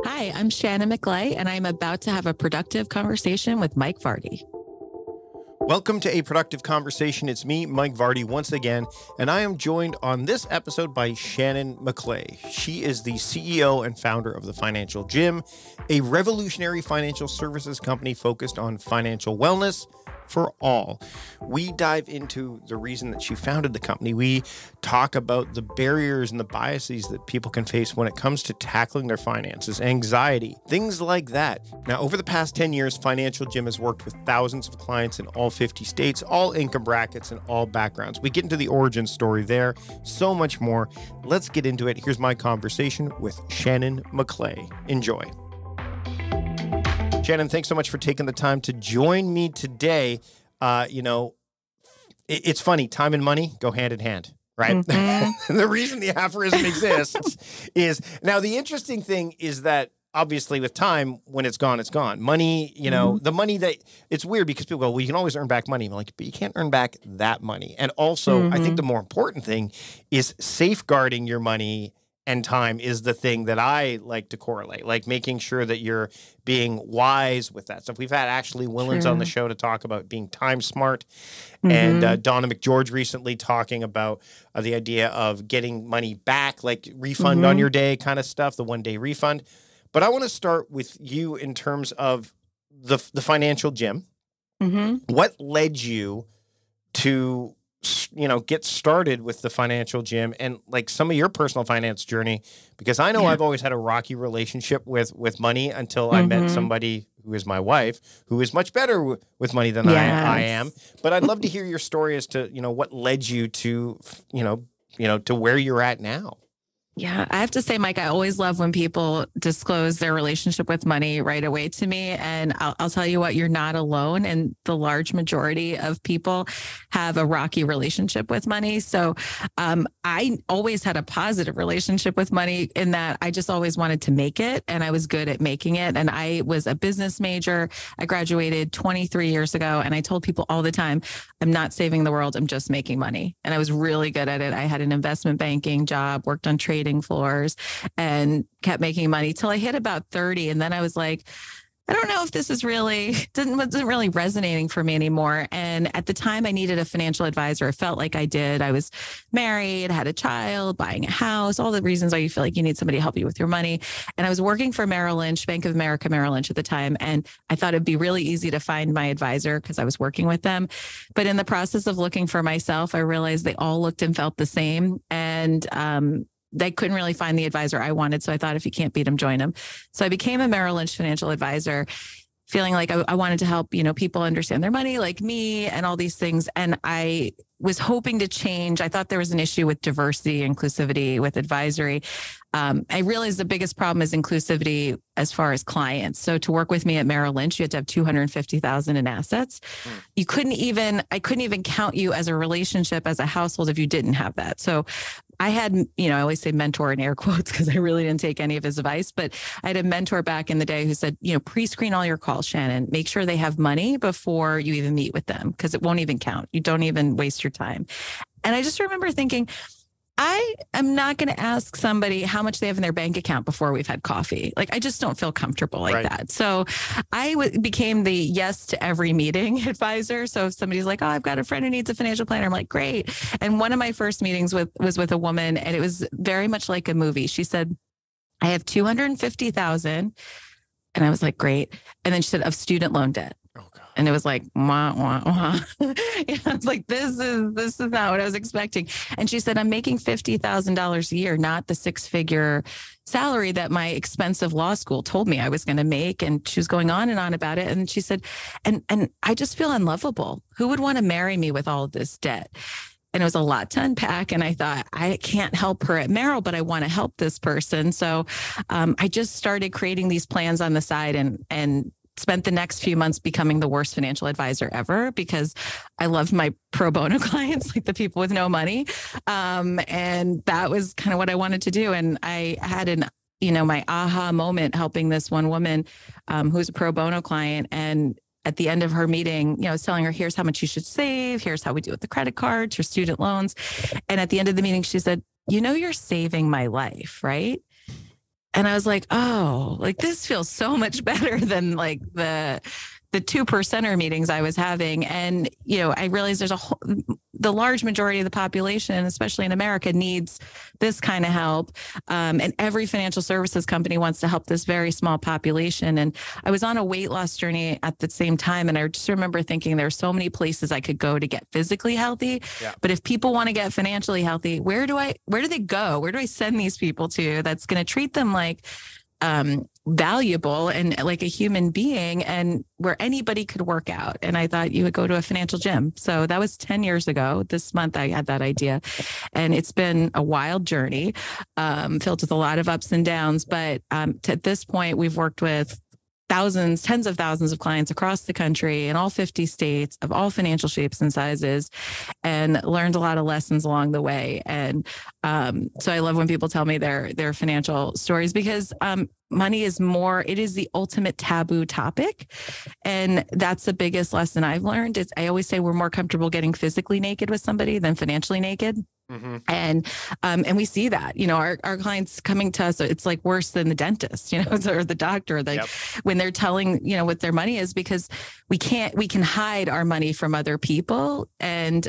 Hi, I'm Shannon McLay, and I'm about to have a productive conversation with Mike Vardy. Welcome to A Productive Conversation. It's me, Mike Vardy, once again, and I am joined on this episode by Shannon McClay. She is the CEO and founder of The Financial Gym, a revolutionary financial services company focused on financial wellness for all. We dive into the reason that she founded the company. We talk about the barriers and the biases that people can face when it comes to tackling their finances, anxiety, things like that. Now, over the past 10 years, Financial Gym has worked with thousands of clients in all 50 states, all income brackets, and all backgrounds. We get into the origin story there, so much more. Let's get into it. Here's my conversation with Shannon McClay. Enjoy. Shannon, thanks so much for taking the time to join me today. It's funny, time and money go hand in hand, right? Mm-hmm. The reason the aphorism exists is, now the interesting thing is that obviously with time, when it's gone, it's gone. Money, the money that, it's weird because people go, well, you can always earn back money. I'm like, but you can't earn back that money. And also, I think the more important thing is safeguarding your money and time is the thing that I like to correlate, like making sure that you're being wise with that stuff. We've had Ashley Willens on the show to talk about being time smart, and Donna McGeorge recently talking about the idea of getting money back, like refund on your day kind of stuff, the one-day refund. But I want to start with you in terms of the Financial Gym. What led you to get started with the Financial Gym and like some of your personal finance journey? Because I know I've always had a rocky relationship with money until I met somebody who is my wife, who is much better with money than I am. But I'd love to hear your story as to, what led you to, to where you're at now. Yeah, I have to say, Mike, I always love when people disclose their relationship with money right away to me. And I'll tell you what, you're not alone. And the large majority of people have a rocky relationship with money. So I always had a positive relationship with money in that I just always wanted to make it. And I was good at making it. And I was a business major. I graduated 23 years ago. And I told people all the time, I'm not saving the world. I'm just making money. And I was really good at it. I had an investment banking job, worked on trading floors, and kept making money till I hit about 30. And then I was like, I don't know if this is wasn't really resonating for me anymore. And at the time I needed a financial advisor. It felt like I did. I was married, had a child, buying a house, all the reasons why you feel like you need somebody to help you with your money. And I was working for Merrill Lynch, Bank of America, Merrill Lynch at the time. And I thought it'd be really easy to find my advisor because I was working with them. But in the process of looking for myself, I realized they all looked and felt the same. And, they couldn't really find the advisor I wanted. So I thought, if you can't beat them, join them. So I became a Merrill Lynch financial advisor, feeling like I wanted to help, people understand their money like me and all these things. And I was hoping to change. I thought there was an issue with diversity, inclusivity with advisory. I realized the biggest problem is inclusivity as far as clients. So to work with me at Merrill Lynch, you had to have 250,000 in assets. I couldn't even count you as a relationship, as a household, if you didn't have that. So I had, I always say mentor in air quotes because I really didn't take any of his advice, but I had a mentor back in the day who said, pre-screen all your calls, Shannon, make sure they have money before you even meet with them, because it won't even count. You don't even waste your time. And I just remember thinking, I am not going to ask somebody how much they have in their bank account before we've had coffee. Like, I just don't feel comfortable like that. So I became the yes to every meeting advisor. So if somebody's like, oh, I've got a friend who needs a financial planner, I'm like, great. And one of my first meetings was with a woman, and it was very much like a movie. She said, I have 250,000. And I was like, great. And then she said, of student loan debt. Oh, God. And it was like, wah, wah, wah. I was like, this is not what I was expecting. And she said, I'm making $50,000 a year, not the six-figure salary that my expensive law school told me I was going to make. And she was going on and on about it. And she said, and I just feel unlovable. Who would want to marry me with all of this debt? And it was a lot to unpack. And I thought, I can't help her at Merrill, but I want to help this person. So I just started creating these plans on the side and spent the next few months becoming the worst financial advisor ever, because I loved my pro bono clients, like the people with no money. And that was kind of what I wanted to do. And I had my aha moment helping this one woman who's a pro bono client. And at the end of her meeting, I was telling her, here's how much you should save. Here's how we do with the credit cards, your student loans. And at the end of the meeting, she said, you're saving my life, right? And I was like, oh, like this feels so much better than like the 2%er meetings I was having. And, you know, I realized the large majority of the population, especially in America, needs this kind of help. And every financial services company wants to help this very small population. And I was on a weight loss journey at the same time. And I just remember thinking there are so many places I could go to get physically healthy. Yeah. But if people want to get financially healthy, where do they go? Where do I send these people to that's going to treat them like valuable and like a human being, and where anybody could work out? And I thought you would go to a financial gym. So that was 10 years ago. This month I had that idea, and it's been a wild journey, filled with a lot of ups and downs. But at this point, we've worked with thousands, tens of thousands of clients across the country in all 50 states of all financial shapes and sizes, and learned a lot of lessons along the way. And so I love when people tell me their financial stories, because money is it is the ultimate taboo topic. And that's the biggest lesson I've learned. I always say we're more comfortable getting physically naked with somebody than financially naked. Mm-hmm. And we see that, you know, our clients coming to us, it's like worse than the dentist, you know, or the doctor, like when they're telling, you know, what their money is, because we can hide our money from other people. And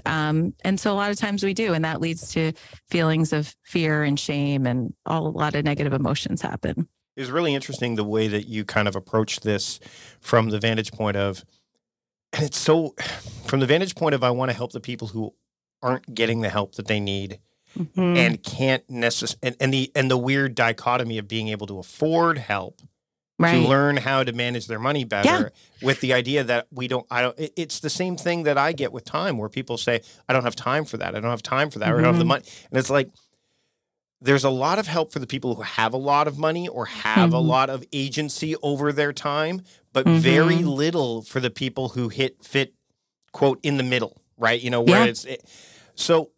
so a lot of times we do, and that leads to feelings of fear and shame, and a lot of negative emotions happen. It was really interesting the way that you kind of approach this from the vantage point of, and it's so, from the vantage point of, I want to help the people who aren't getting the help that they need, mm-hmm. and can't necessarily, and the weird dichotomy of being able to afford help, right, to learn how to manage their money better, with the idea that it's the same thing that I get with time, where people say, I don't have time for that. I don't have time for that. Mm-hmm. Or I don't have the money. And it's like, there's a lot of help for the people who have a lot of money or have mm-hmm. a lot of agency over their time, but mm-hmm. very little for the people who fit, quote, in the middle, right? You know, where so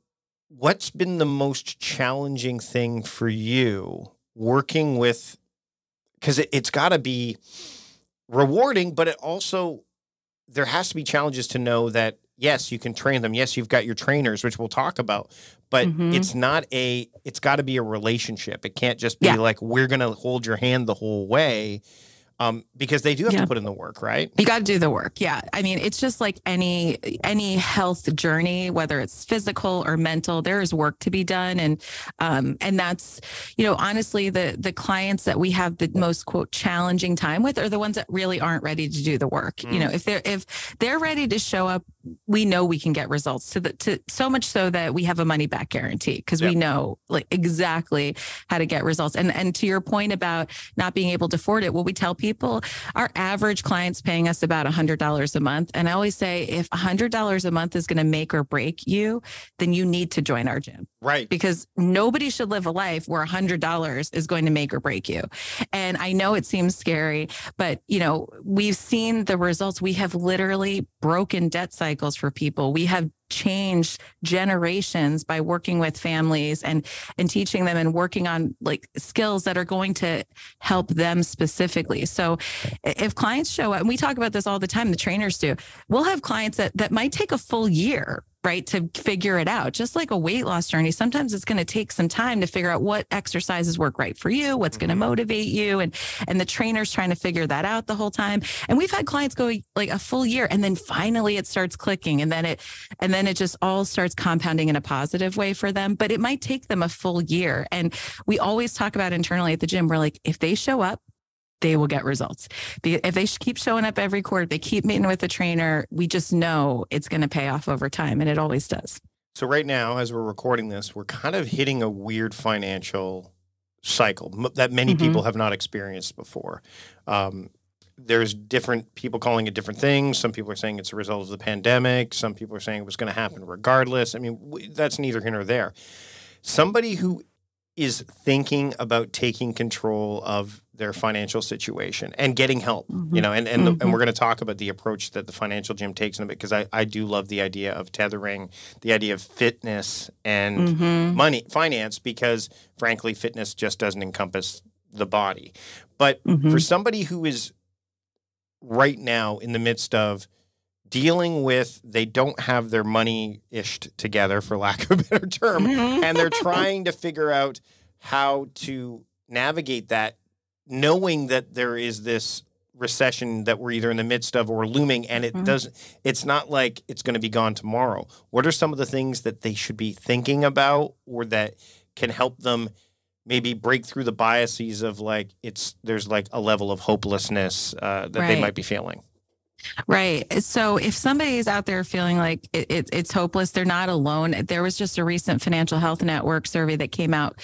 what's been the most challenging thing for you working with, because it's got to be rewarding, but it also, there has to be challenges to know that, yes, you can train them. Yes, you've got your trainers, which we'll talk about, but mm-hmm. it's got to be a relationship. It can't just be like, we're going to hold your hand the whole way. Because they do have to put in the work, right? You got to do the work. Yeah. I mean, it's just like any health journey, whether it's physical or mental, there is work to be done. And that's, you know, honestly, the clients that we have the most, quote, challenging time with are the ones that really aren't ready to do the work. Mm. You know, if they're ready to show up, we know we can get results to so much so that we have a money back guarantee, because we know like exactly how to get results. And to your point about not being able to afford it, what we tell people, our average client's paying us about $100 a month. And I always say, if $100 a month is going to make or break you, then you need to join our gym. Right. Because nobody should live a life where $100 is going to make or break you. And I know it seems scary, but you know, we've seen the results. We have literally broken debt cycles for people. We have changed generations by working with families and teaching them and working on like skills that are going to help them specifically. So if clients show up, and we talk about this all the time, the trainers do, we'll have clients that might take a full year, right, to figure it out. Just like a weight loss journey, sometimes it's going to take some time to figure out what exercises work right for you, what's going to motivate you. And the trainer's trying to figure that out the whole time. And we've had clients go like a full year, and then finally it starts clicking. And then it just all starts compounding in a positive way for them. But it might take them a full year. And we always talk about internally at the gym, we're like, if they show up, they will get results. If they keep showing up every quarter, they keep meeting with the trainer, we just know it's going to pay off over time. And it always does. So right now, as we're recording this, we're kind of hitting a weird financial cycle that many people have not experienced before. There's different people calling it different things. Some people are saying it's a result of the pandemic. Some people are saying it was going to happen regardless. I mean, that's neither here nor there. Somebody who is thinking about taking control of their financial situation and getting help, you know, and we're going to talk about the approach that the financial gym takes in a bit, because I do love the idea of tethering, the idea of fitness and money, finance, because frankly, fitness just doesn't encompass the body. But for somebody who is right now in the midst of dealing with, they don't have their money-ished together, for lack of a better term, and they're trying to figure out how to navigate that, knowing that there is this recession that we're either in the midst of or looming, and it's not like it's going to be gone tomorrow? What are some of the things that they should be thinking about, or that can help them maybe break through the biases of like there's like a level of hopelessness that they might be feeling? Right. So if somebody is out there feeling like it's hopeless, they're not alone. There was just a recent Financial Health Network survey that came out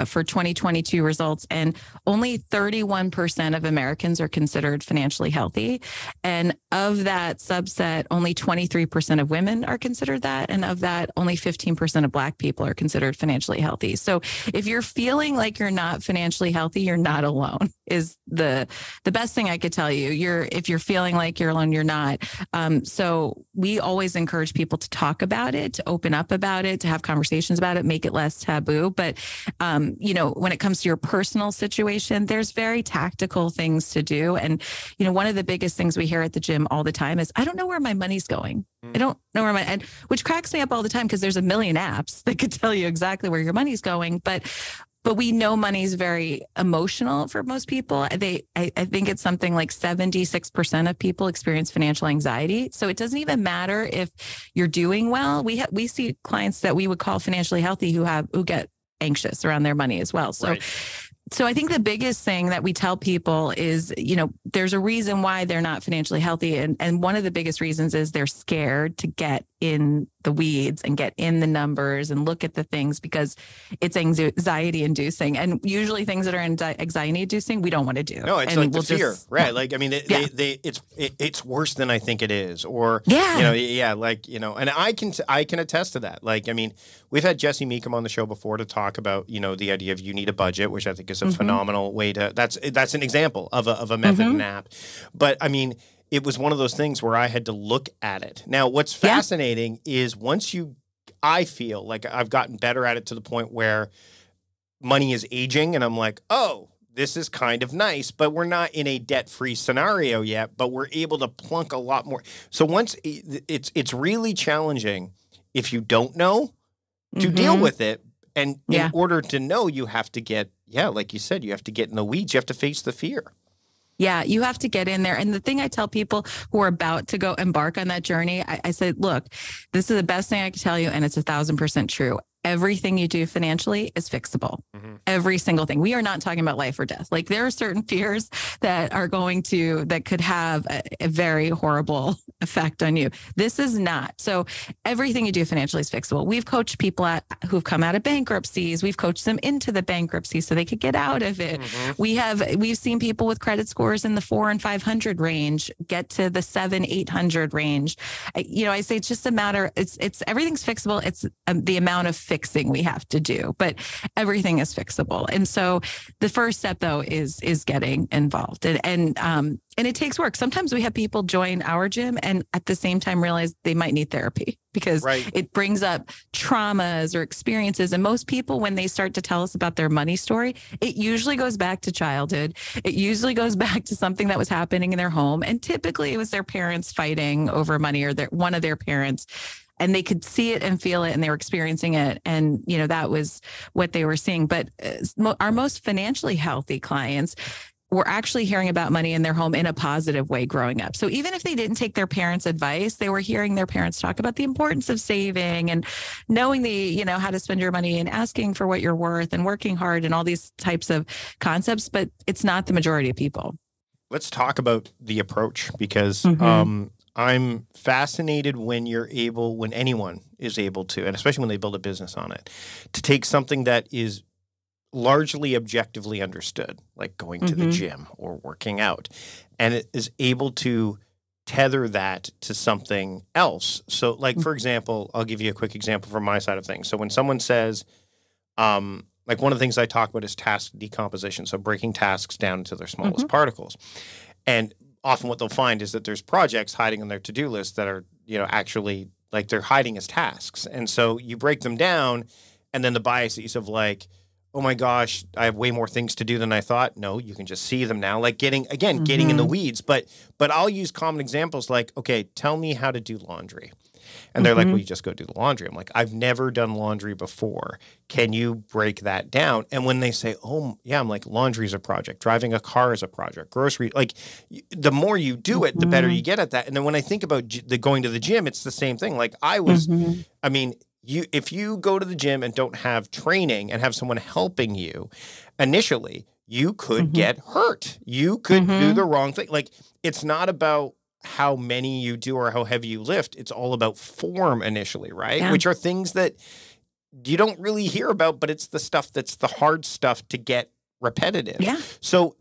for 2022 results, and only 31% of Americans are considered financially healthy. And of that subset, only 23% of women are considered that. And of that, only 15% of Black people are considered financially healthy. So if you're feeling like you're not financially healthy, you're not alone, is the best thing I could tell you. If you're feeling like you're alone, you're not. So we always encourage people to talk about it, to open up about it, to have conversations about it, make it less taboo. But when it comes to your personal situation, there's very tactical things to do. And, one of the biggest things we hear at the gym all the time is, I don't know where my money's going. I don't know and which cracks me up all the time, because there's a million apps that could tell you exactly where your money's going. But we know money's very emotional for most people. I think it's something like 76% of people experience financial anxiety. So it doesn't even matter if you're doing well. We see clients that we would call financially healthy who get anxious around their money as well. So, So I think the biggest thing that we tell people is, there's a reason why they're not financially healthy. And one of the biggest reasons is they're scared to get in the weeds and get in the numbers and look at the things, because it's anxiety inducing. And usually things that are anxiety inducing, we don't want to do. No, it's like the fear, right? Like, I mean, it's worse than I think it is, or, and I can attest to that. Like, I mean, we've had Jesse Meekum on the show before to talk about, the idea of you need a budget, which I think is a phenomenal way that's an example of a method and app. But I mean, it was one of those things where I had to look at it. Now, what's fascinating is I feel like I've gotten better at it to the point where money is aging, and I'm like, oh, this is kind of nice, but we're not in a debt-free scenario yet, but we're able to plunk a lot more. So once it's really challenging if you don't know to deal with it. And in order to know, you have to get, like you said, you have to get in the weeds. You have to face the fear. Yeah, you have to get in there. And the thing I tell people who are about to go embark on that journey, I said, look, this is the best thing I can tell you, and it's 1,000% true. Everything you do financially is fixable. Every single thing. We are not talking about life or death. Like, there are certain fears that could have a very horrible effect on you. This is not. So everything you do financially is fixable. We've coached people who've come out of bankruptcies. We've coached them into the bankruptcy so they could get out of it. We've seen people with credit scores in the 400 and 500 range get to the 700, 800 range. I say it's just a matter. It's everything's fixable. It's the amount of fixing we have to do, but everything is fixable. And so the first step, though, is getting involved, and it takes work. Sometimes we have people join our gym and at the same time realize they might need therapy, because it brings up traumas or experiences. And most people, when they start to tell us about their money story, it usually goes back to childhood. It usually goes back to something that was happening in their home. And typically it was their parents fighting over money, or one of their parents. And they could see it and feel it, and they were experiencing it. And, that was what they were seeing. But our most financially healthy clients were actually hearing about money in their home in a positive way growing up. So even if they didn't take their parents' advice, they were hearing their parents talk about the importance of saving and knowing how to spend your money and asking for what you're worth and working hard and all these types of concepts. But it's not the majority of people. Let's talk about the approach, because I'm fascinated when anyone is able to, and especially when they build a business on it, to take something that is largely objectively understood, like going to the gym or working out, and it is able to tether that to something else. So, like, for example, I'll give you a quick example from my side of things. So when someone says, like, one of the things I talk about is task decomposition, so breaking tasks down into their smallest particles. And often what they'll find is that there's projects hiding on their to-do list that are, actually, like, they're hiding as tasks. And so you break them down, and then the biases of, like, oh my gosh, I have way more things to do than I thought. No, you can just see them now. Like, getting in the weeds. But I'll use common examples like, okay, tell me how to do laundry. And they're like, well, you just go do the laundry. I'm like, I've never done laundry before. Can you break that down? And when they say, oh, yeah, I'm like, laundry is a project. Driving a car is a project. Grocery, like the more you do it, the better you get at that. And then when I think about the going to the gym, it's the same thing. Like I was, I mean, if you go to the gym and don't have training and have someone helping you initially, you could get hurt. You could do the wrong thing. Like it's not about how many you do or how heavy you lift. It's all about form initially, right? Yeah. Which are things that you don't really hear about, but it's the stuff that's the hard stuff to get repetitive. Yeah. So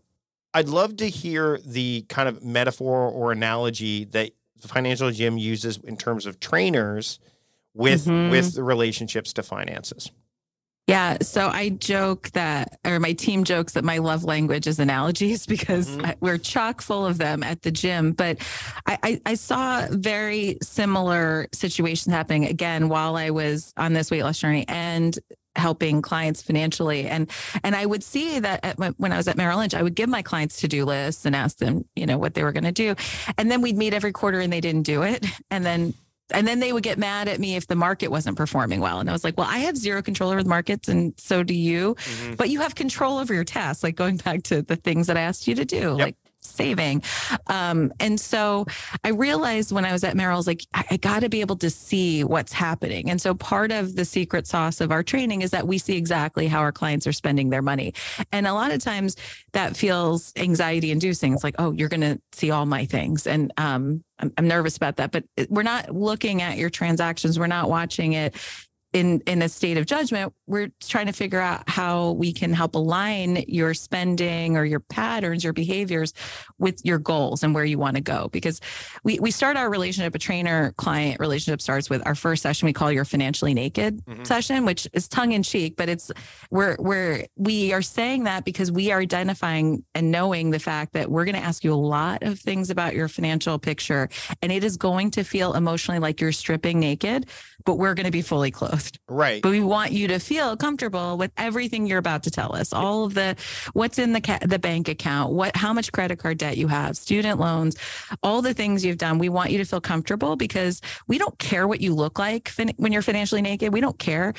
I'd love to hear the kind of metaphor or analogy that the financial gym uses in terms of trainers with the relationships to finances. Yeah. So I joke that, or my team jokes that my love language is analogies because we're chock full of them at the gym. But I saw very similar situations happening again while I was on this weight loss journey and helping clients financially. And I would see that when I was at Merrill Lynch, I would give my clients to-do lists and ask them, what they were going to do. And then we'd meet every quarter and they didn't do it. And then they would get mad at me if the market wasn't performing well. And I was like, well, I have zero control over the markets and so do you, but you have control over your tasks, like going back to the things that I asked you to do, like saving. And so I realized when I was at Merrill, I was like, I got to be able to see what's happening. And so part of the secret sauce of our training is that we see exactly how our clients are spending their money. And a lot of times that feels anxiety inducing. It's like, oh, you're going to see all my things. And I'm nervous about that, but we're not looking at your transactions. We're not watching it in a state of judgment. We're trying to figure out how we can help align your spending or your patterns, your behaviors with your goals and where you want to go. Because we start our relationship, a trainer-client relationship starts with our first session we call your financially naked session, which is tongue in cheek, but we are saying that because we are identifying and knowing the fact that we're going to ask you a lot of things about your financial picture, and it is going to feel emotionally like you're stripping naked, but we're going to be fully clothed. Right. But we want you to feel comfortable with everything you're about to tell us, all of what's in the bank account, how much credit card debt you have, student loans, all the things you've done. We want you to feel comfortable because we don't care what you look like when you're financially naked. We don't care.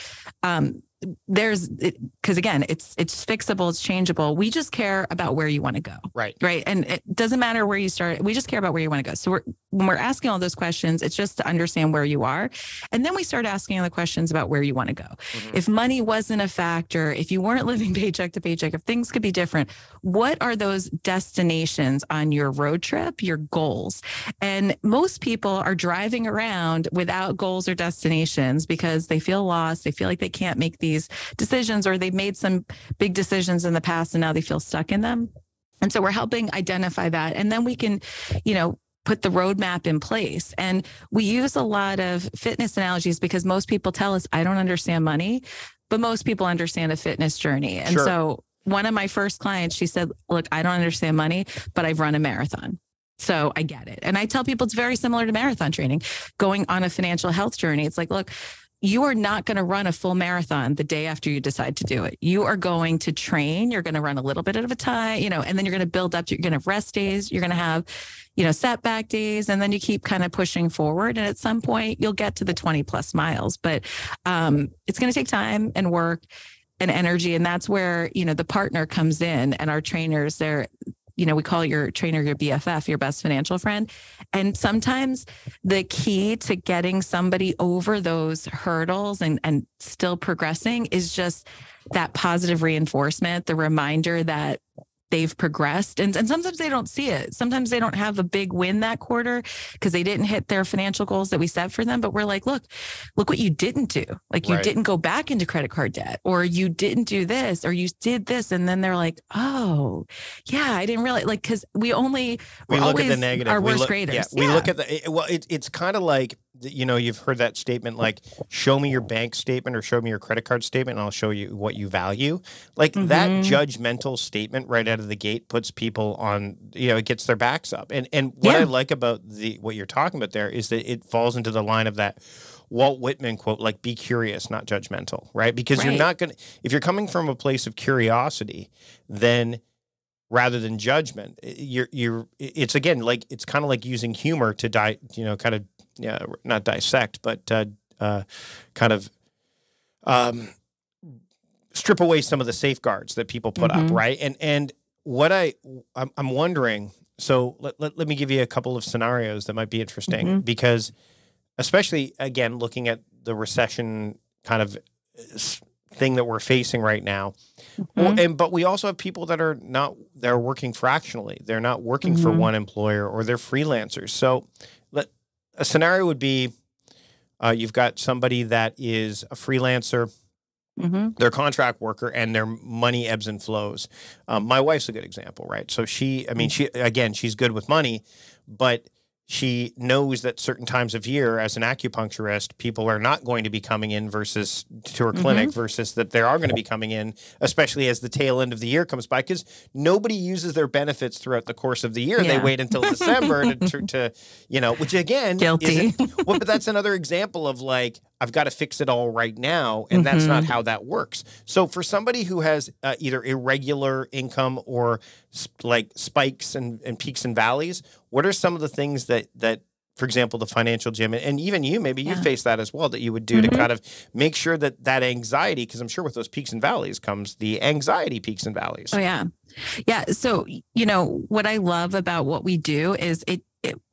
Because again, it's fixable, it's changeable. We just care about where you want to go. Right. And it doesn't matter where you start. We just care about where you want to go. So when we're asking all those questions, it's just to understand where you are. And then we start asking the questions about where you want to go. If money wasn't a factor, if you weren't living paycheck to paycheck, if things could be different, what are those destinations on your road trip, your goals? And most people are driving around without goals or destinations because they feel lost. They feel like they can't make these decisions, or they've made some big decisions in the past and now they feel stuck in them. And so we're helping identify that. And then we can, put the roadmap in place. And we use a lot of fitness analogies because most people tell us, I don't understand money, but most people understand a fitness journey. And so one of my first clients, she said, look, I don't understand money, but I've run a marathon. So I get it. And I tell people it's very similar to marathon training, going on a financial health journey. It's like, look, you are not going to run a full marathon the day after you decide to do it. You are going to train. You're going to run a little bit at a time, and then you're going to build up. You're going to have rest days. You're going to have, setback days. And then you keep kind of pushing forward. And at some point you'll get to the 20 plus miles, but it's going to take time and work and energy. And that's where, the partner comes in, and our trainers, we call your trainer your BFF, your best financial friend. And sometimes the key to getting somebody over those hurdles and still progressing is just that positive reinforcement, the reminder that they've progressed. And sometimes they don't see it. Sometimes they don't have a big win that quarter because they didn't hit their financial goals that we set for them. But we're like, look what you didn't do. Like you didn't go back into credit card debt, or you didn't do this, or you did this. And then they're like, oh yeah, I didn't really because we look at the negative. Our worst graders. We look at it's kind of like, you've heard that statement, like, show me your bank statement or show me your credit card statement and I'll show you what you value. Like that judgmental statement right out of the gate puts people on, it gets their backs up. And what I like about what you're talking about there is that it falls into the line of that Walt Whitman quote, like, be curious, not judgmental, right? Because you're not going to, if you're coming from a place of curiosity, then rather than judgment. It's again, like, it's kind of like using humor to not dissect, but kind of strip away some of the safeguards that people put up, right? And what I'm wondering, so let me give you a couple of scenarios that might be interesting, because especially, again, looking at the recession kind of thing that we're facing right now. But we also have people that they're working fractionally. They're not working for one employer, or they're freelancers. So a scenario would be, you've got somebody that is a freelancer, they're a contract worker, and their money ebbs and flows. My wife's a good example, right? So she's good with money, but she knows that certain times of year, as an acupuncturist, people are not going to be coming in to her clinic versus that they are going to be coming in, especially as the tail end of the year comes by, because nobody uses their benefits throughout the course of the year. Yeah. They wait until December to which again, guilty. But that's another example of, like, I've got to fix it all right now, and that's not how that works. So for somebody who has either irregular income or like spikes and peaks and valleys, what are some of the things that, for example, the financial gym, and even you, maybe you face that as well, that you would do to kind of make sure that anxiety, because I'm sure with those peaks and valleys comes the anxiety peaks and valleys. Oh, yeah. Yeah. So, what I love about what we do is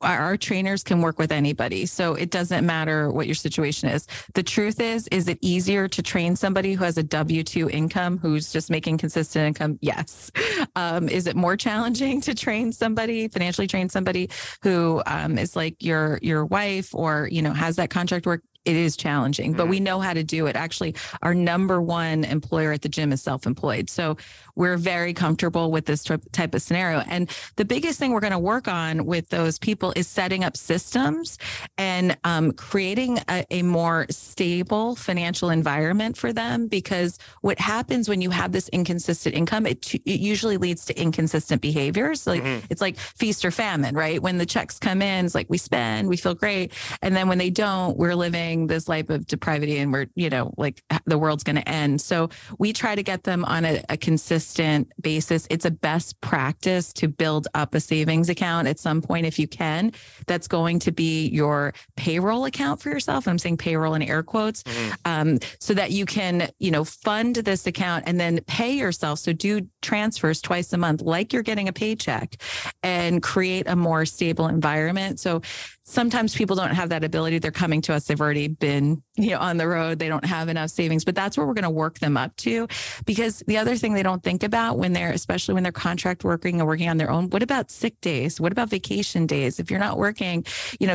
our trainers can work with anybody. So it doesn't matter what your situation is. The truth is it easier to train somebody who has a W-2 income, who's just making consistent income? Yes. Is it more challenging to financially train somebody who is like your wife, or, has that contract work? It is challenging, but we know how to do it. Actually, our number one employer at the gym is self-employed. So we're very comfortable with this type of scenario. And the biggest thing we're going to work on with those people is setting up systems and creating a more stable financial environment for them. Because what happens when you have this inconsistent income, it usually leads to inconsistent behaviors. Like it's like feast or famine, right? When the checks come in, it's like we spend, we feel great. And then when they don't, we're living this life of depravity, and we're, like the world's going to end. So we try to get them on a consistent basis. It's a best practice to build up a savings account at some point, if you can. That's going to be your payroll account for yourself. I'm saying payroll in air quotes, so that you can, fund this account and then pay yourself. So do transfers twice a month, like you're getting a paycheck, and create a more stable environment. So sometimes people don't have that ability. They're coming to us. They've already been, on the road. They don't have enough savings, but that's what we're going to work them up to. Because the other thing they don't think about especially when they're contract working and working on their own, what about sick days? What about vacation days? If you're not working,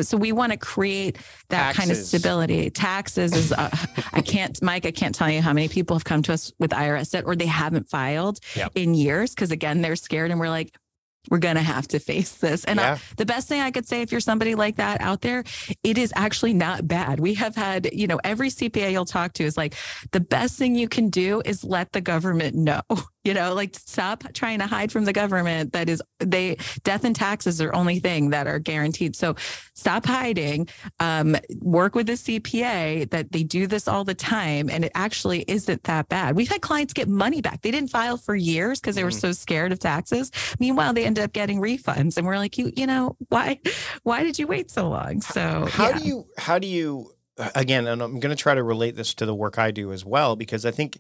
so we want to create that kind of stability. Taxes is, I can't tell you how many people have come to us with IRS debt, or they haven't filed in years. Cause again, they're scared, and we're like, we're going to have to face this. And the best thing I could say, if you're somebody like that out there, it is actually not bad. We have had, every CPA you'll talk to is like, the best thing you can do is let the government know, like stop trying to hide from the government. Death and taxes are only thing that are guaranteed. So stop hiding, work with the CPA that they do this all the time. And it actually isn't that bad. We've had clients get money back. They didn't file for years because they were so scared of taxes. Meanwhile, they ended up getting refunds, and we're like, why did you wait so long? So how do you, again, and I'm going to try to relate this to the work I do as well, because I think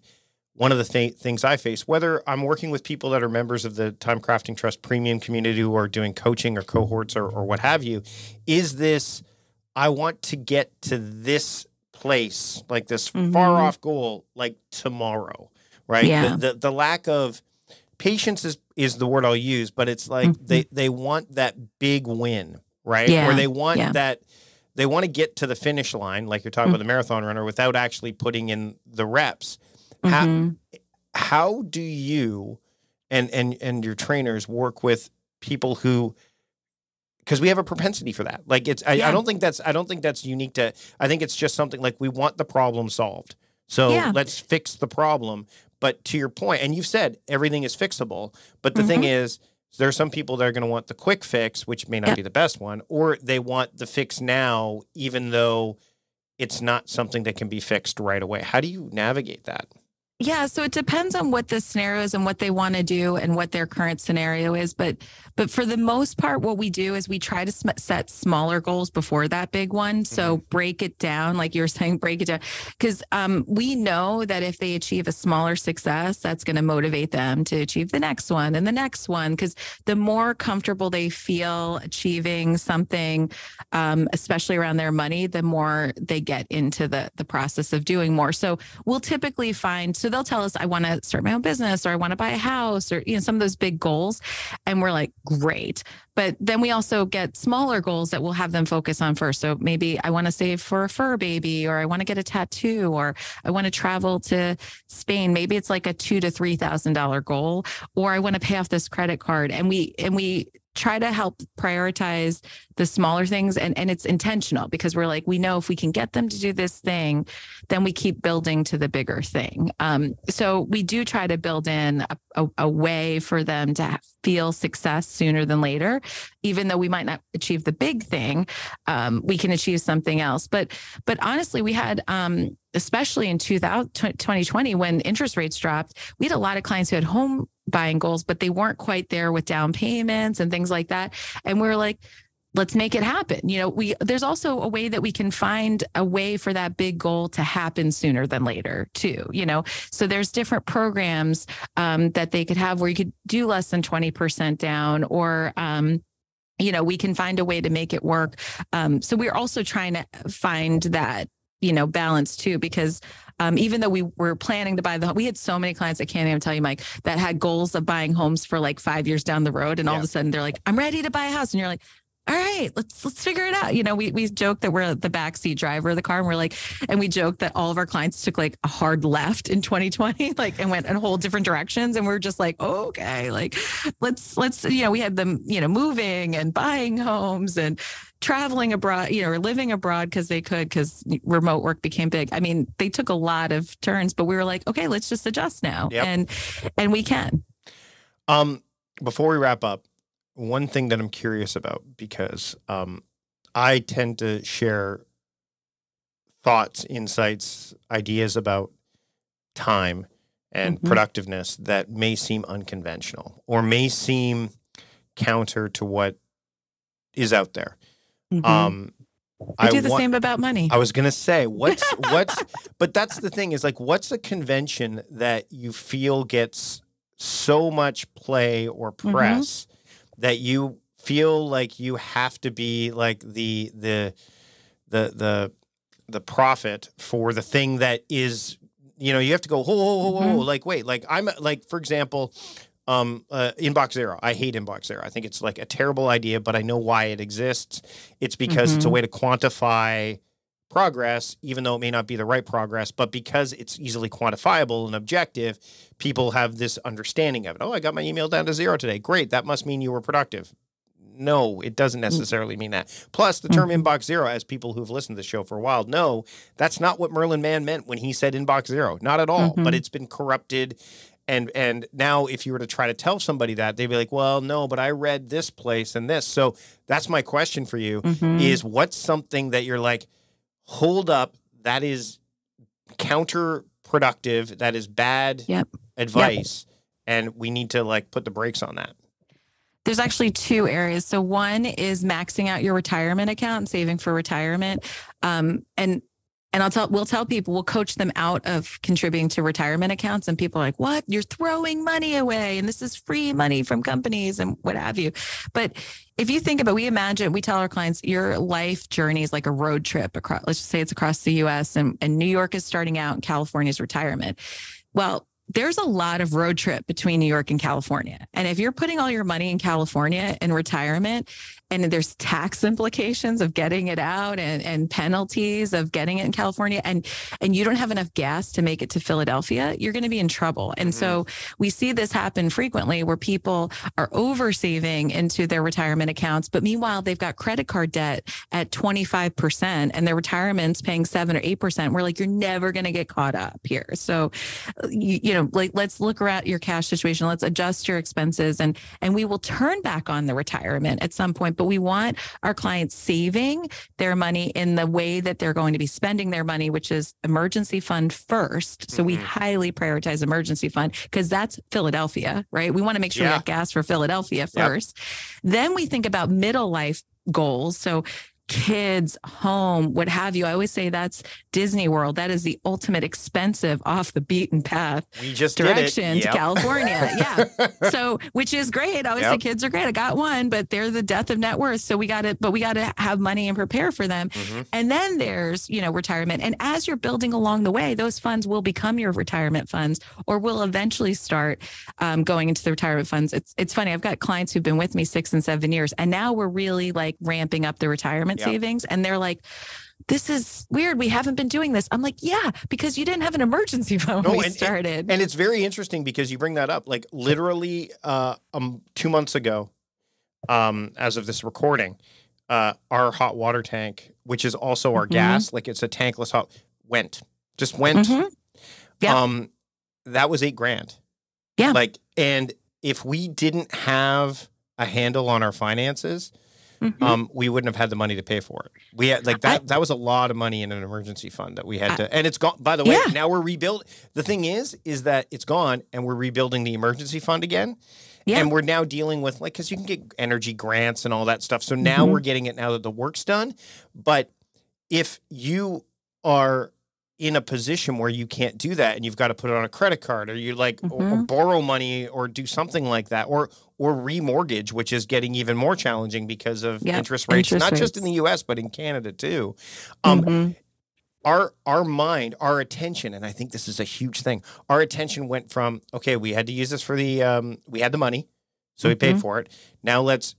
one of the things I face, whether I'm working with people that are members of the Time Crafting Trust premium community, who are doing coaching or cohorts or what have you, is this, I want to get to this place, like this far off goal, like tomorrow, right? Yeah. The lack of patience is the word I'll use, but it's like they want that big win, right? Yeah. Or they want that, they want to get to the finish line, like you're talking about the marathon runner, without actually putting in the reps. How do you and your trainers work with people who, because we have a propensity for that. Like I don't think that's unique to, I think it's just something like we want the problem solved. So let's fix the problem. But to your point, and you've said everything is fixable, but the thing is, there are some people that are going to want the quick fix, which may not be the best one, or they want the fix now, even though it's not something that can be fixed right away. How do you navigate that? Yeah, so it depends on what the scenario is and what they want to do and what their current scenario is. But for the most part, what we do is we try to set smaller goals before that big one. So break it down, like you were saying, break it down, because we know that if they achieve a smaller success, that's going to motivate them to achieve the next one and the next one. Because the more comfortable they feel achieving something, especially around their money, the more they get into the process of doing more. So we'll typically find. So they'll tell us, I want to start my own business, or I want to buy a house, or, some of those big goals. And we're like, great. But then we also get smaller goals that we'll have them focus on first. So maybe I want to save for a fur baby, or I want to get a tattoo, or I want to travel to Spain. Maybe it's like a $2,000 to $3,000 goal, or I want to pay off this credit card. And we try to help prioritize the smaller things. And it's intentional, because we're like, we know if we can get them to do this thing, then we keep building to the bigger thing. So we do try to build in a way for them to feel success sooner than later. Even though we might not achieve the big thing, we can achieve something else. But honestly, we had, especially in 2020, when interest rates dropped, we had a lot of clients who had home buying goals, but they weren't quite there with down payments and things like that. And we were like, let's make it happen. There's also a way that we can find a way for that big goal to happen sooner than later too, so there's different programs that they could have where you could do less than 20% down, or we can find a way to make it work. So we're also trying to find that, balance too, because even though we were planning to buy we had so many clients, I can't even tell you, Mike, that had goals of buying homes for like 5 years down the road. And all of a sudden they're like, I'm ready to buy a house. And you're like, all right, let's figure it out. We joke that we're the backseat driver of the car, and we're like, and we joke that all of our clients took like a hard left in 2020, and went in whole different directions. And we're just like, oh, okay, let's, we had them, moving and buying homes and traveling abroad, or living abroad because remote work became big. I mean, they took a lot of turns, but we were like, okay, let's just adjust now. Yep. And we can. Before we wrap up, one thing that I'm curious about, because I tend to share thoughts, insights, ideas about time and productiveness that may seem unconventional or may seem counter to what is out there. I do the same about money. I was going to say, what's, but that's the thing is what's a convention that you feel gets so much play or press that you feel like you have to be like the prophet for the thing that is, you have to go, wait, I'm for example, Inbox Zero. I hate Inbox Zero. I think it's like a terrible idea, but I know why it exists. It's because it's a way to quantify progress, even though it may not be the right progress, but because it's easily quantifiable and objective, people have this understanding of it. Oh, I got my email down to 0 today. Great. That must mean you were productive. No, it doesn't necessarily mean that. Plus, the term Inbox Zero, as people who've listened to the show for a while know, that's not what Merlin Mann meant when he said Inbox Zero. Not at all. But it's been corrupted. And now if you were to try to tell somebody that, they'd be like, well, no, but I read this place and this. So that's my question for you is, what's something that you're like, hold up, that is counterproductive, that is bad advice, and we need to put the brakes on that? There's actually two areas. So one is maxing out your retirement account and saving for retirement. And we'll tell people, we'll coach them out of contributing to retirement accounts. And people are like, what? You're throwing money away. And this is free money from companies and what have you. But if you think about, we tell our clients, your life journey is like a road trip across, let's just say it's across the US, and New York is starting out and California's retirement. Well, there's a lot of road trip between New York and California. And if you're putting all your money in California in retirement, and there's tax implications of getting it out and penalties of getting it in California, and you don't have enough gas to make it to Philadelphia, you're going to be in trouble. And so we see this happen frequently where people are over saving into their retirement accounts, but meanwhile, they've got credit card debt at 25% and their retirement's paying 7 or 8%. We're like, you're never going to get caught up here. So, like, let's look at your cash situation. Let's adjust your expenses, and we will turn back on the retirement at some point. But we want our clients saving their money in the way that they're going to be spending their money, which is emergency fund first. So we highly prioritize emergency fund because that's Philadelphia, right? We want to make sure we have gas for Philadelphia first. Then we think about middle life goals. So kids, home, what have you. I always say that's Disney World. That is the ultimate expensive off the beaten path direction to California. Yeah. So, which is great. I always say kids are great. I got one, but they're the death of net worth. So we got to have money and prepare for them. And then there's, retirement. And as you're building along the way, those funds will become your retirement funds, or will eventually start going into the retirement funds. It's funny. I've got clients who've been with me 6 and 7 years, and now we're really like ramping up the retirement savings. And they're like, this is weird. We haven't been doing this. I'm like, yeah, because you didn't have an emergency fund when we started. And it's very interesting because you bring that up. Like literally 2 months ago, as of this recording, our hot water tank, which is also our gas, like it's a tankless hot, just went. That was $8,000. Yeah. Like, and if we didn't have a handle on our finances, we wouldn't have had the money to pay for it. We had that was a lot of money in an emergency fund that we had to, and it's gone. By the way, now we're rebuilding. The thing is that it's gone, and we're rebuilding the emergency fund again. Yeah. And we're now dealing with because you can get energy grants and all that stuff. So now we're getting it now that the work's done. But if you are in a position where you can't do that and you've got to put it on a credit card, or you or borrow money or do something like that, or remortgage, which is getting even more challenging because of interest rates, not just in the US, but in Canada too. Our mind, our attention, and I think this is a huge thing, our attention went from, okay, we had to use this for we had the money, so we paid for it. Now let's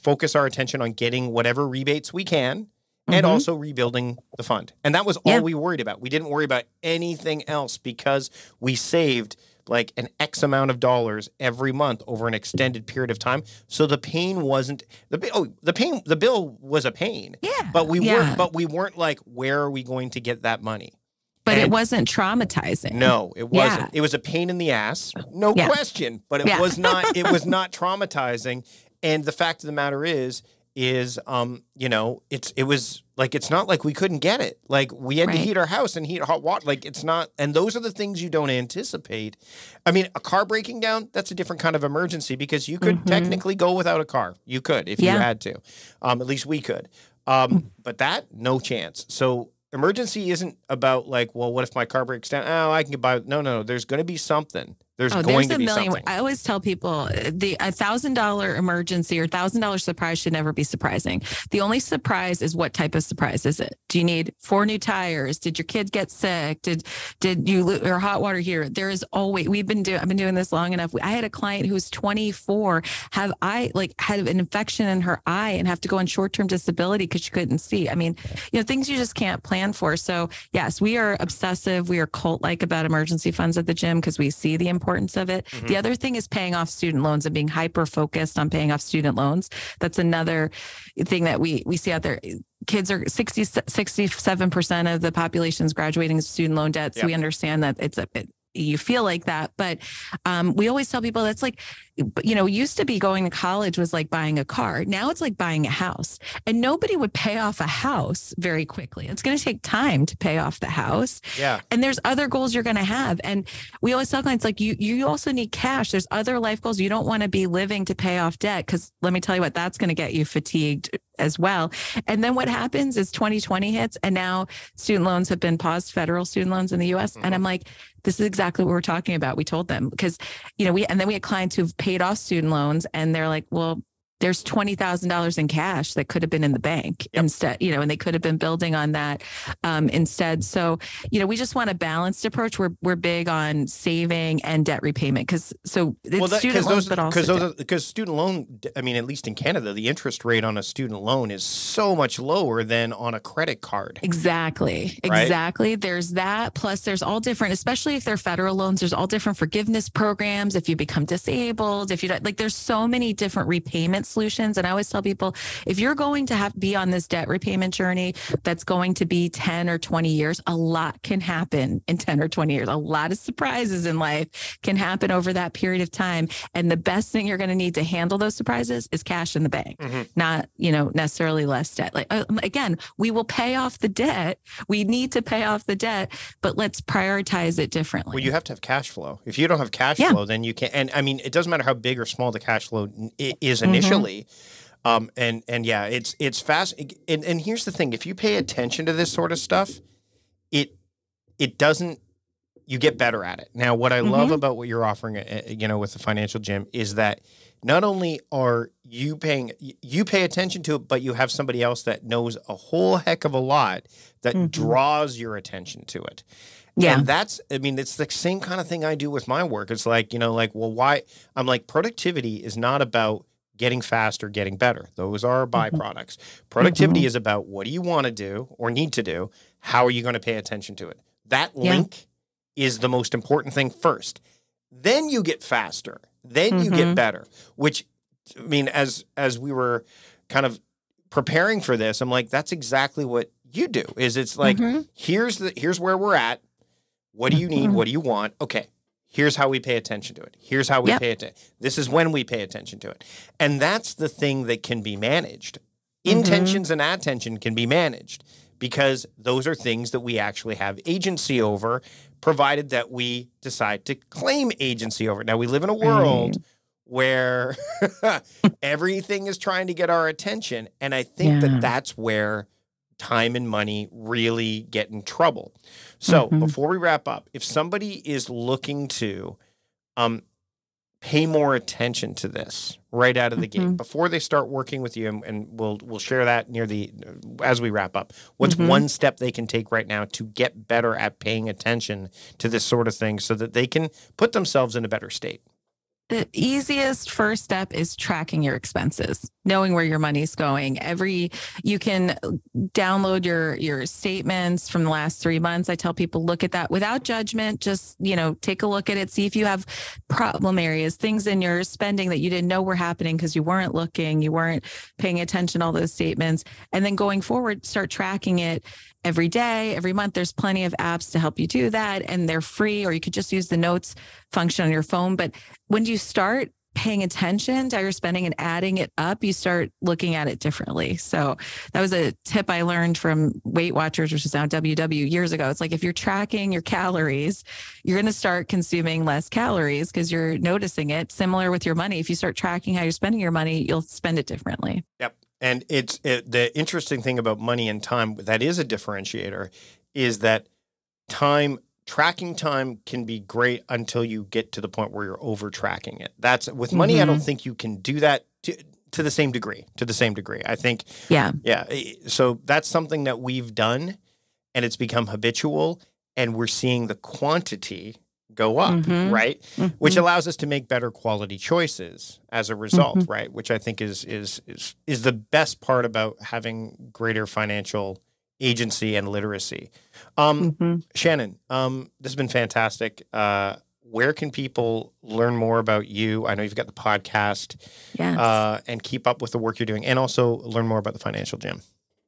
focus our attention on getting whatever rebates we can, and also rebuilding the fund. And that was all we worried about. We didn't worry about anything else because we saved like an X amount of dollars every month over an extended period of time. So the pain wasn't the bill was a pain. Yeah. But we weren't like, where are we going to get that money? But it wasn't traumatizing. No, it wasn't. Yeah. It was a pain in the ass, no question. But it was not traumatizing. And the fact of the matter is it was like, it's not like we couldn't get it. Like we had to heat our house and heat hot water. Like it's not, and those are the things you don't anticipate. I mean, a car breaking down, that's a different kind of emergency because you could technically go without a car. You could, if you had to, at least we could. But that, no chance. So emergency isn't about like, well, what if my car breaks down? Oh, I can get by. No. There's going to be something. There's going to be something. I always tell people the $1,000 emergency or $1,000 surprise should never be surprising. The only surprise is what type of surprise is it? Do you need 4 new tires? Did your kid get sick? Did you lose your hot water here? There is always, I've been doing this long enough. I had a client who was 24 had an infection in her eye and have to go on short-term disability because she couldn't see. I mean, things you just can't plan for. So yes, we are obsessive. We are cult-like about emergency funds at the gym because we see the importance of it. The other thing is paying off student loans and being hyper focused on paying off student loans. That's another thing that we see out there. Kids are 67% of the population is graduating with student loan debt. So we understand that you feel like that. But we always tell people that's like, used to be going to college was like buying a car. Now it's like buying a house, and nobody would pay off a house very quickly. It's going to take time to pay off the house. Yeah. And there's other goals you're going to have. And we always tell clients, like, you also need cash. There's other life goals. You don't want to be living to pay off debt, because let me tell you what, that's going to get you fatigued as well. And then what happens is 2020 hits, and now student loans have been paused, federal student loans in the US. And I'm like, this is exactly what we're talking about. We told them because, we had clients who've paid off student loans, and they're like, well, there's $20,000 in cash that could have been in the bank instead, and they could have been building on that instead. So, we just want a balanced approach. We're big on saving and debt repayment because student loan, I mean, at least in Canada, the interest rate on a student loan is so much lower than on a credit card. Exactly. Right? Exactly. There's that. Plus there's all different, especially if they're federal loans, there's all different forgiveness programs. If you become disabled, if you don't, there's so many different repayment solutions. And I always tell people, if you're going to be on this debt repayment journey that's going to be 10 or 20 years, a lot can happen in 10 or 20 years. A lot of surprises in life can happen over that period of time. And the best thing you're going to need to handle those surprises is cash in the bank, not, necessarily less debt. Like, again, we will pay off the debt. We need to pay off the debt, but let's prioritize it differently. Well, you have to have cash flow. If you don't have cash flow, then you can't. And I mean, it doesn't matter how big or small the cash flow is initially. It's fast. And here's the thing: if you pay attention to this sort of stuff, it doesn't. You get better at it. Now, what I love about what you're offering, with the financial gym, is that not only are you pay attention to it, but you have somebody else that knows a whole heck of a lot that draws your attention to it. Yeah. And it's the same kind of thing I do with my work. It's like, why? I'm like, productivity is not about getting faster, getting better. Those are byproducts. Productivity is about, what do you want to do or need to do? How are you going to pay attention to it? That link is the most important thing first. Then you get faster. Then you get better, which, I mean, as we were kind of preparing for this, I'm like, that's exactly what you do. It's like, here's where we're at. What do you need? What do you want? Okay. Here's how we pay attention to it. Here's how we pay attention. This is when we pay attention to it. And that's the thing that can be managed. Intentions and attention can be managed, because those are things that we actually have agency over, provided that we decide to claim agency over. Now, we live in a world where everything is trying to get our attention. And I think that that's where time and money really get in trouble. So before we wrap up, if somebody is looking to pay more attention to this right out of the gate, before they start working with you, and we'll share that as we wrap up, what's one step they can take right now to get better at paying attention to this sort of thing so that they can put themselves in a better state? The easiest first step is tracking your expenses, knowing where your money's going. You can download your statements from the last 3 months. I tell people, look at that without judgment. Just, take a look at it. See if you have problem areas, things in your spending that you didn't know were happening because you weren't looking, you weren't paying attention to all those statements. And then going forward, start tracking it every day, every month. There's plenty of apps to help you do that, and they're free, or you could just use the notes function on your phone. But when you start paying attention to how you're spending and adding it up, you start looking at it differently. So that was a tip I learned from Weight Watchers, which is now WW, years ago. It's like, if you're tracking your calories, you're going to start consuming less calories because you're noticing it. Similar with your money. If you start tracking how you're spending your money, you'll spend it differently. Yep. And the interesting thing about money and time that is a differentiator is that tracking time can be great until you get to the point where you're over tracking it. That's with money. I don't think you can do that to the same degree. I think. Yeah. So that's something that we've done, and it's become habitual, and we're seeing the quantity go up, right? Which allows us to make better quality choices as a result, right? Which I think is the best part about having greater financial agency and literacy. Shannon, this has been fantastic. Where can people learn more about you? I know you've got the podcast, and keep up with the work you're doing, and also learn more about the Financial Gym.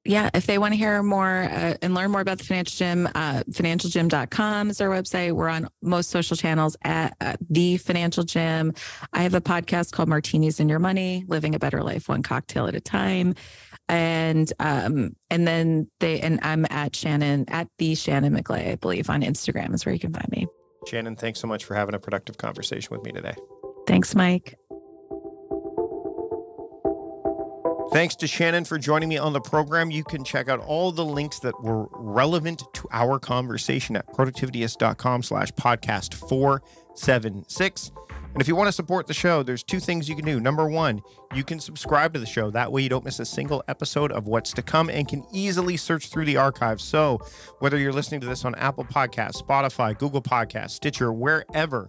Yeah, if they want to hear more and learn more about the Financial Gym, financialgym.com is our website. We're on most social channels at The Financial Gym. I have a podcast called Martinis in Your Money, Living a Better Life, One Cocktail at a Time. And I'm at the Shannon McClay, I believe, on Instagram is where you can find me. Shannon, thanks so much for having a productive conversation with me today. Thanks, Mike. Thanks to Shannon for joining me on the program. You can check out all the links that were relevant to our conversation at productivityist.com/podcast 476. And if you want to support the show, there's two things you can do. Number one, you can subscribe to the show. That way you don't miss a single episode of what's to come and can easily search through the archives. So whether you're listening to this on Apple Podcasts, Spotify, Google Podcasts, Stitcher, wherever,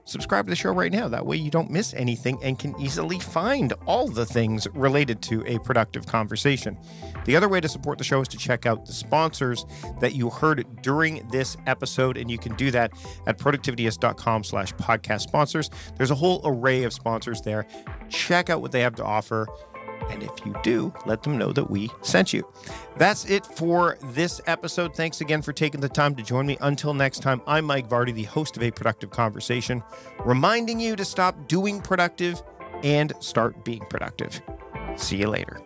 subscribe to the show right now. That way you don't miss anything and can easily find all the things related to a productive conversation. The other way to support the show is to check out the sponsors that you heard during this episode, and you can do that at productivityist.com/podcast sponsors. There's a whole array of sponsors there. Check out what they have to offer. And if you do, let them know that we sent you. That's it for this episode. Thanks again for taking the time to join me. Until next time, I'm Mike Vardy, the host of A Productive Conversation, reminding you to stop doing productive and start being productive. See you later.